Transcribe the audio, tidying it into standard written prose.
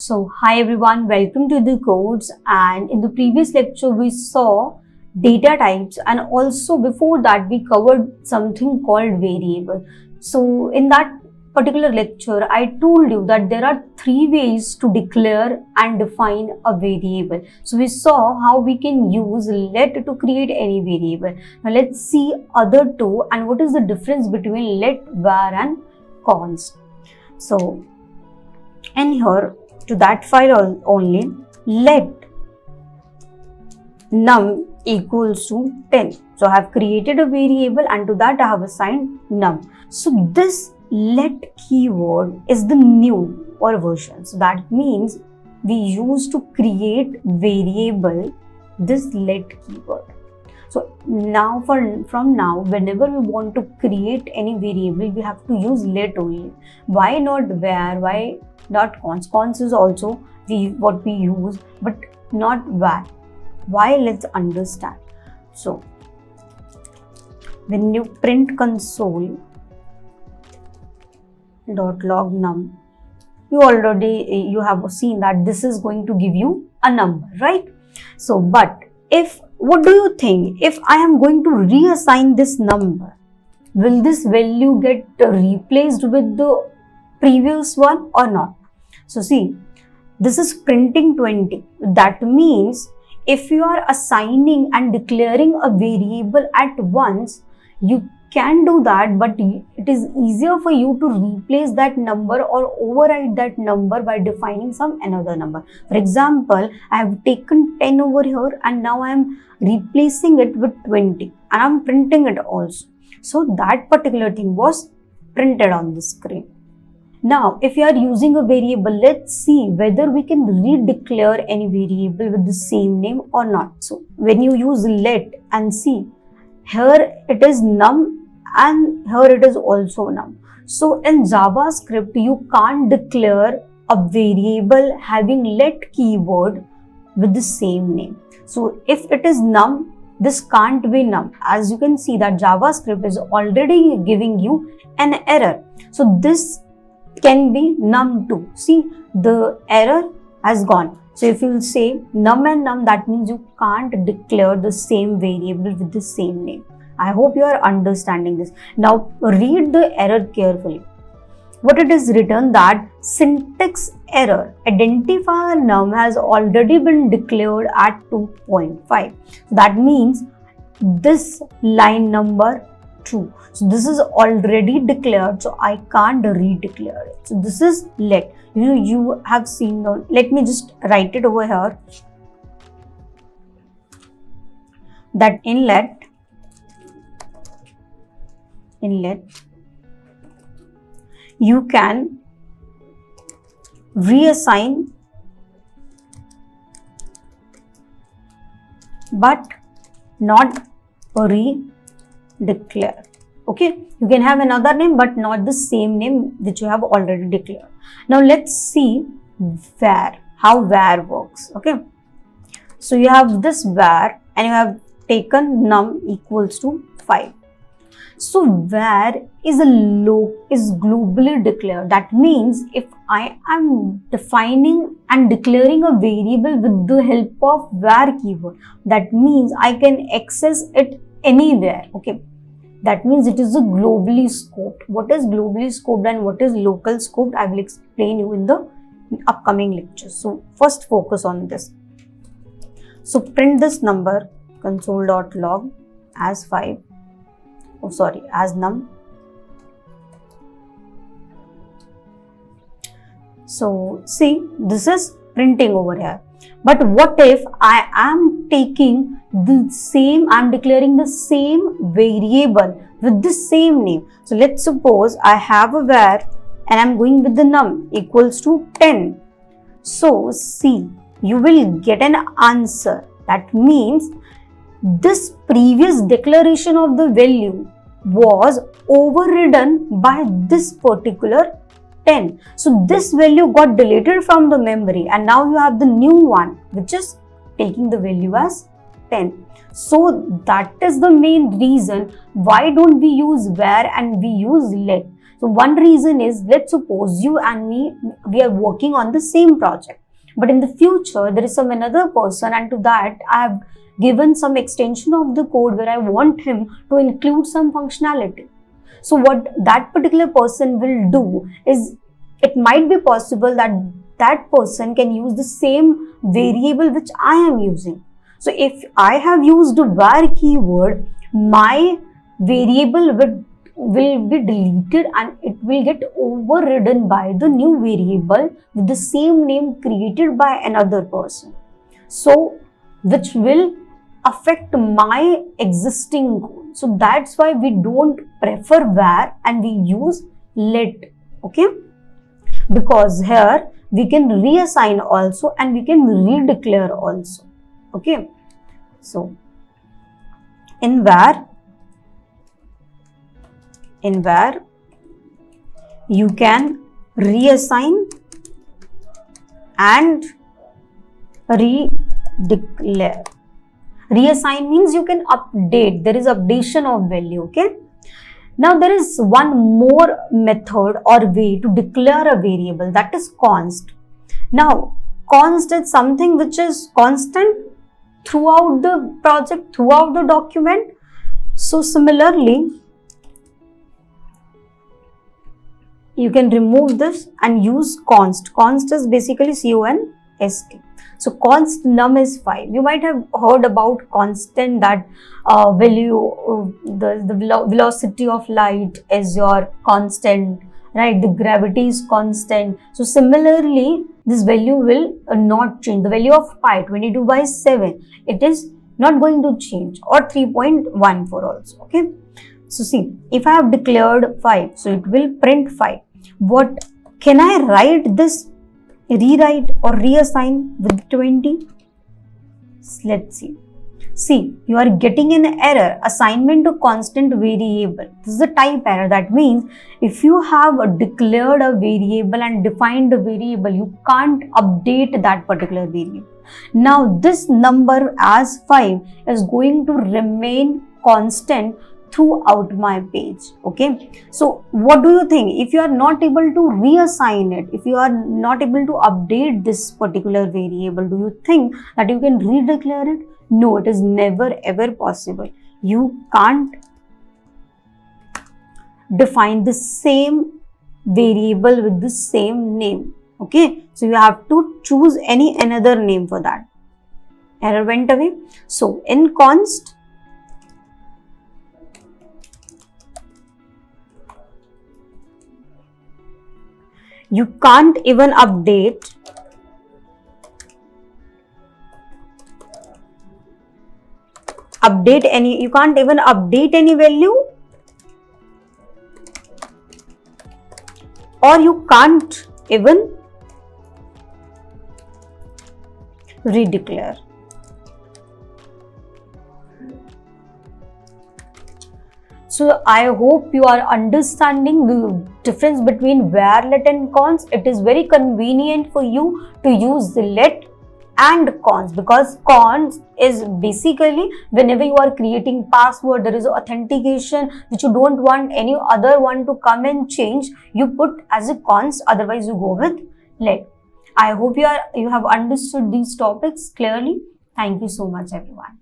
So hi everyone, welcome to the course. And in the previous lecture we saw data types, and also before that we covered something called variable. So in that particular lecture I told you that there are three ways to declare and define a variable. So we saw how we can use let to create any variable. Now let's see other two and what is the difference between let, var and const. So and here to that file only, let num equals to 10. So I have created a variable and to that I have assigned num. So this let keyword is the new or version. So that means we use to create variable this let keyword. So now from now, whenever we want to create any variable, we have to use let only. Why not var? Why not const? Const is also what we use, but not var. Why? Let's understand. So when you print console.log num, you have seen that this is going to give you a number, right? So but what do you think, if I am going to reassign this number, will this value get replaced with the previous one or not? So see, this is printing 20. That means if you are assigning and declaring a variable at once, you can do that, but it is easier for you to replace that number or override that number by defining some another number. For example, I have taken 10 over here and now I am replacing it with 20 and I am printing it also. So that particular thing was printed on the screen. Now, if you are using a variable, let's see whether we can redeclare any variable with the same name or not. So when you use let and see, here it is num and here it is also num. So in JavaScript, you can't declare a variable having let keyword with the same name. So if it is num, this can't be num. As you can see that JavaScript is already giving you an error. So this can be num2. See, the error has gone. So if you will say num and num, that means you can't declare the same variable with the same name. I hope you are understanding this. Now read the error carefully. What it is written that syntax error, identifier num has already been declared at 2.5. That means this line number 2. So this is already declared, so I can't redeclare it. So this is let. You have seen, let me just write it over here, that in let you can reassign but not redeclare. Okay, you can have another name but not the same name which you have already declared. Now let's see var, how var works. Okay, so you have this var and you have taken num equals to 5. So var is globally declared. That means if I am defining and declaring a variable with the help of var keyword, that means I can access it anywhere. Okay, that means it is a globally scoped. What is globally scoped and what is local scoped, I will explain you in the upcoming lectures. So first focus on this. So print this number console.log as 5. As num. So see, this is printing over here. But what if I am taking the same, I am declaring the same variable with the same name. So let's suppose I have a var and I am going with the num equals to 10. So see, you will get an answer. That means this previous declaration of the value was overridden by this particular 10. So this value got deleted from the memory and now you have the new one which is taking the value as 10. So that is the main reason why don't we use var and we use let. So one reason is, let's suppose you and me, we are working on the same project, but in the future there is some another person, and to that I have given some extension of the code where I want him to include some functionality. So what that particular person will do is, it might be possible that that person can use the same variable which I am using. So if I have used a var keyword, my variable will be deleted and it will get overridden by the new variable with the same name created by another person. So which will affect my existing code. So that's why we don't prefer var and we use let. Okay, because here we can reassign also and we can redeclare also. Okay, so in var you can reassign and redeclare. Reassign means you can update, there is updation of value. Okay, now there is one more method or way to declare a variable, that is const. Now const is something which is constant throughout the project, throughout the document. So similarly, you can remove this and use const. Const is basically const. So const num is 5. You might have heard about constant, that value, the velocity of light is your constant, right? The gravity is constant. So similarly, this value will not change. The value of pi, 22/7, it is not going to change, or 3.14 also. Okay, so see, if I have declared 5, so it will print 5. What can I write this, rewrite or reassign with 20? Let's see. See, you are getting an error, assignment to constant variable. This is a type error. That means if you have declared a variable and defined a variable, you can't update that particular variable. Now this number as 5 is going to remain constant throughout my page. Okay, so what do you think? If you are not able to reassign it, if you are not able to update this particular variable, do you think that you can redeclare it? No, it is never ever possible. You can't define the same variable with the same name. Okay, so you have to choose another name for that. Error went away. So in const, you can't even update you can't even update any value, or you can't even redeclare. So I hope you are understanding the difference between var, let and const. It is very convenient for you to use the let and const, because const is basically whenever you are creating password, there is authentication which you don't want any other one to come and change, you put as a const, otherwise you go with let. I hope you have understood these topics clearly. Thank you so much, everyone.